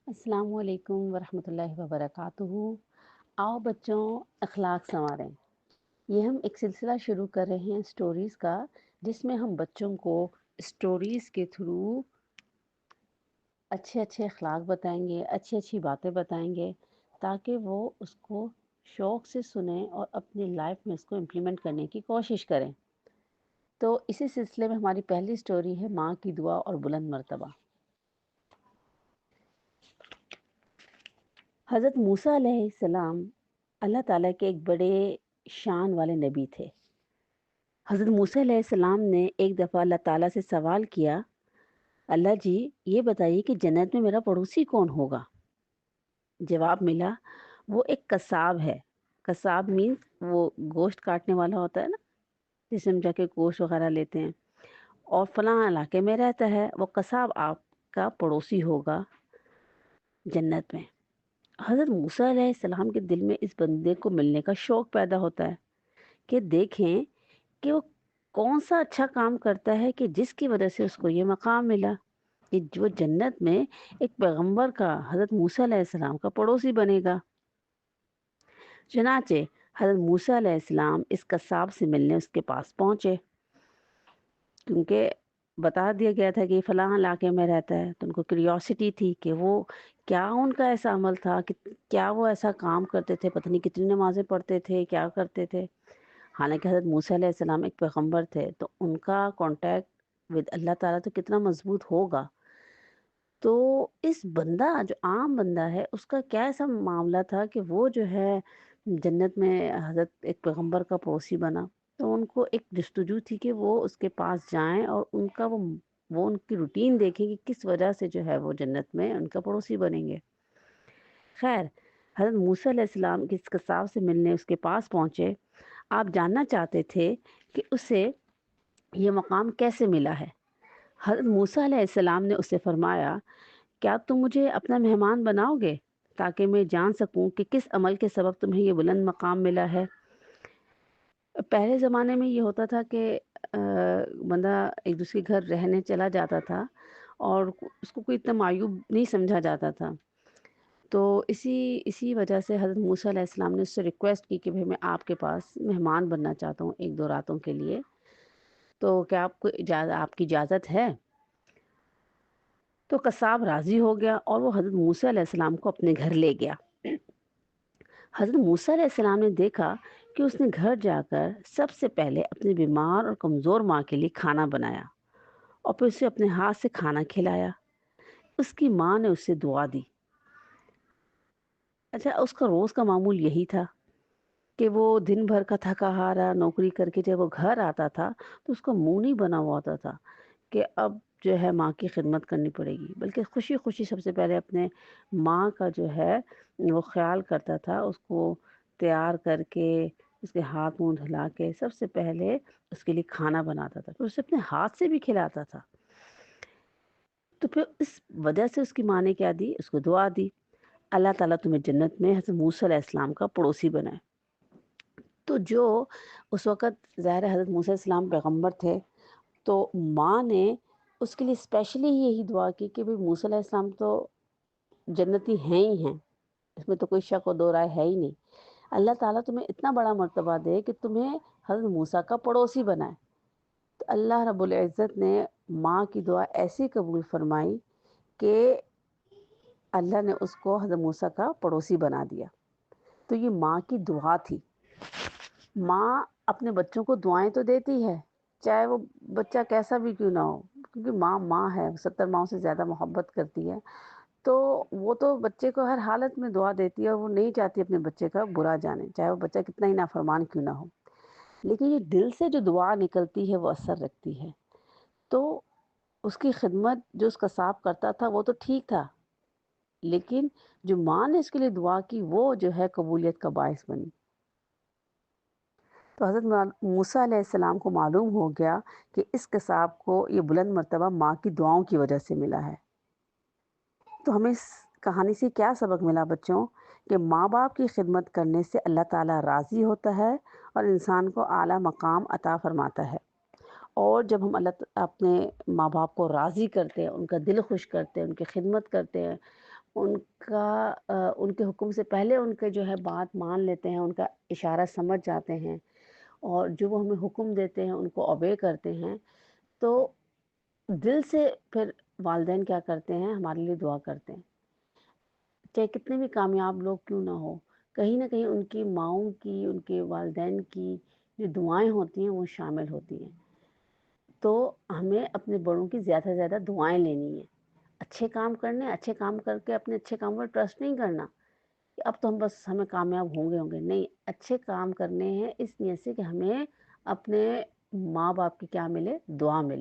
السلام علیکم ورحمۃ اللہ وبرکاتہ۔ آؤ بچوں، اخلاق سنواریں۔ یہ ہم ایک سلسلہ شروع کر رہے ہیں سٹوریز کا، جس میں ہم بچوں کو سٹوریز کے تھرو اچھے اچھے اخلاق بتائیں گے، اچھی اچھی باتیں بتائیں گے، تاکہ وہ اس کو شوق سے سنیں اور اپنی لائف میں اس کو امپلیمنٹ کرنے کی کوشش کریں۔ تو اسی سلسلے میں ہماری پہلی سٹوری ہے ماں کی دعا اور بلند مرتبہ۔ حضرت موسیٰ علیہ السلام اللہ تعالیٰ کے ایک بڑے شان والے نبی تھے۔ حضرت موسیٰ علیہ السلام نے ایک دفعہ اللہ تعالیٰ سے سوال کیا، اللہ جی یہ بتائیے کہ جنت میں میرا پڑوسی کون ہوگا؟ جواب ملا، وہ ایک قصاب ہے۔ قصاب مینس وہ گوشت کاٹنے والا ہوتا ہے نا، جسے ہم جا کے گوشت وغیرہ لیتے ہیں، اور فلاں علاقے میں رہتا ہے، وہ قصاب آپ کا پڑوسی ہوگا جنت میں۔ حضرت موسیٰ علیہ السلام کے دل میں اس بندے کو ملنے کا شوق پیدا ہوتا ہے کہ دیکھیں کہ وہ کون سا اچھا کام کرتا ہے کہ جس کی وجہ سے اس کو یہ مقام ملا کہ جو جنت میں ایک پیغمبر کا، حضرت موسیٰ علیہ السلام کا پڑوسی بنے گا۔ چنانچہ حضرت موسیٰ علیہ السلام اس قصاب سے ملنے اس کے پاس پہنچے، کیونکہ بتا دیا گیا تھا کہ فلاں علاقے میں رہتا ہے، تو ان کو کیوریوسٹی تھی کہ وہ کیا ان کا ایسا عمل تھا، کہ کیا وہ ایسا کام کرتے تھے، پتہ نہیں کتنی نمازیں پڑھتے تھے، کیا کرتے تھے۔ حالانکہ حضرت موسیٰ علیہ السلام ایک پیغمبر تھے، تو ان کا کانٹیکٹ ود اللہ تعالیٰ تو کتنا مضبوط ہوگا۔ تو اس بندہ جو عام بندہ ہے، اس کا کیا ایسا معاملہ تھا کہ وہ جو ہے جنت میں حضرت ایک پیغمبر کا پڑوسی بنا؟ تو ان کو ایک جستجو تھی کہ وہ اس کے پاس جائیں اور ان کا وہ ان کی روٹین دیکھیں کہ کس وجہ سے جو ہے وہ جنت میں ان کا پڑوسی بنیں گے۔ خیر، حضرت موسیٰ علیہ السلام کس قصاب سے ملنے اس کے پاس پہنچے۔ آپ جاننا چاہتے تھے کہ اسے یہ مقام کیسے ملا ہے۔ حضرت موسیٰ علیہ السلام نے اسے فرمایا، کیا تم مجھے اپنا مہمان بناؤ گے تاکہ میں جان سکوں کہ کس عمل کے سبب تمہیں یہ بلند مقام ملا ہے؟ پہلے زمانے میں یہ ہوتا تھا کہ بندہ ایک دوسرے کے گھر رہنے چلا جاتا تھا اور اس کو کوئی اتنا معیوب نہیں سمجھا جاتا تھا۔ تو اسی وجہ سے حضرت موسیٰ علیہ السلام نے اس سے ریکویسٹ کی کہ بھئی میں آپ کے پاس مہمان بننا چاہتا ہوں ایک دو راتوں کے لیے، تو کیا آپ کی اجازت ہے؟ تو قصاب راضی ہو گیا اور وہ حضرت موسیٰ علیہ السلام کو اپنے گھر لے گیا۔ حضرت موسیٰ علیہ السلام نے دیکھا کہ اس نے گھر جا کر سب سے پہلے اپنی بیمار اور کمزور ماں کے لیے کھانا بنایا اور پھر اسے اپنے ہاتھ سے کھانا کھلایا۔ اس کی ماں نے اسے دعا دی۔ اچھا، اس کا روز کا معمول یہی تھا کہ وہ دن بھر کا تھکا ہارا نوکری کر کے جب وہ گھر آتا تھا تو اس کا منہ نہیں بنا ہوا ہوتا تھا کہ اب جو ہے ماں کی خدمت کرنی پڑے گی، بلکہ خوشی خوشی سب سے پہلے اپنے ماں کا جو ہے وہ خیال کرتا تھا، اس کو تیار کر کے، اس کے ہاتھ منہ دھلا کے سب سے پہلے اس کے لیے کھانا بناتا تھا، پھر اسے اپنے ہاتھ سے بھی کھلاتا تھا۔ تو پھر اس وجہ سے اس کی ماں نے کیا دی، اس کو دعا دی، اللہ تعالیٰ تمہیں جنت میں حضرت موسیٰ علیہ السلام کا پڑوسی بنائے۔ تو جو اس وقت ظاہر ہے حضرت موسیٰ علیہ السلام پیغمبر تھے، تو ماں نے اس کے لیے اسپیشلی یہی دعا کی کہ بھئی موسیٰ علیہ السلام تو جنتی ہیں ہی ہیں، اس میں تو کوئی شک و دو رائے ہے ہی نہیں۔ اللہ تعالیٰ تمہیں اتنا بڑا مرتبہ دے کہ تمہیں حضرت موسیٰ کا پڑوسی بنائے۔ تو اللہ رب العزت نے ماں کی دعا ایسی قبول فرمائی کہ اللہ نے اس کو حضرت موسیٰ کا پڑوسی بنا دیا۔ تو یہ ماں کی دعا تھی۔ ماں اپنے بچوں کو دعائیں تو دیتی ہے، چاہے وہ بچہ کیسا بھی کیوں نہ ہو، کیونکہ ماں ہے، 70 ماؤں سے زیادہ محبت کرتی ہے، تو وہ تو بچے کو ہر حالت میں دعا دیتی ہے اور وہ نہیں چاہتی اپنے بچے کا برا جانے، چاہے وہ بچہ کتنا ہی نافرمان کیوں نہ ہو۔ لیکن یہ دل سے جو دعا نکلتی ہے وہ اثر رکھتی ہے۔ تو اس کی خدمت جو اس کا صاف کرتا تھا وہ تو ٹھیک تھا، لیکن جو ماں نے اس کے لیے دعا کی وہ جو ہے قبولیت کا باعث بنی۔ تو حضرت موسیٰ علیہ السلام کو معلوم ہو گیا کہ اس قصاب کو یہ بلند مرتبہ ماں کی دعاؤں کی وجہ سے ملا ہے۔ تو ہمیں اس کہانی سے کیا سبق ملا بچوں؟ کہ ماں باپ کی خدمت کرنے سے اللہ تعالیٰ راضی ہوتا ہے اور انسان کو اعلیٰ مقام عطا فرماتا ہے۔ اور جب ہم اپنے ماں باپ کو راضی کرتے ہیں، ان کا دل خوش کرتے ہیں، ان کی خدمت کرتے ہیں، ان کے حکم سے پہلے ان کے جو ہے بات مان لیتے ہیں، ان کا اشارہ سمجھ جاتے ہیں اور جو وہ ہمیں حکم دیتے ہیں ان کو اوبے کرتے ہیں، تو دل سے پھر والدین کیا کرتے ہیں ہمارے لیے دعا کرتے ہیں۔ چاہے کتنے بھی کامیاب لوگ کیوں نہ ہو، کہیں نہ کہیں ان کی ماؤں کی، ان کے والدین کی جو دعائیں ہوتی ہیں وہ شامل ہوتی ہیں۔ تو ہمیں اپنے بڑوں کی زیادہ سے زیادہ دعائیں لینی ہیں، اچھے کام کرنے، اچھے کام کر کے اپنے اچھے کاموں پر ٹرسٹ نہیں کرنا کہ اب تو ہم بس ہمیں کامیاب ہوں گے، نہیں، اچھے کام کرنے ہیں اس نیت سے کہ ہمیں اپنے ماں باپ کی کیا ملے؟ دعا ملے۔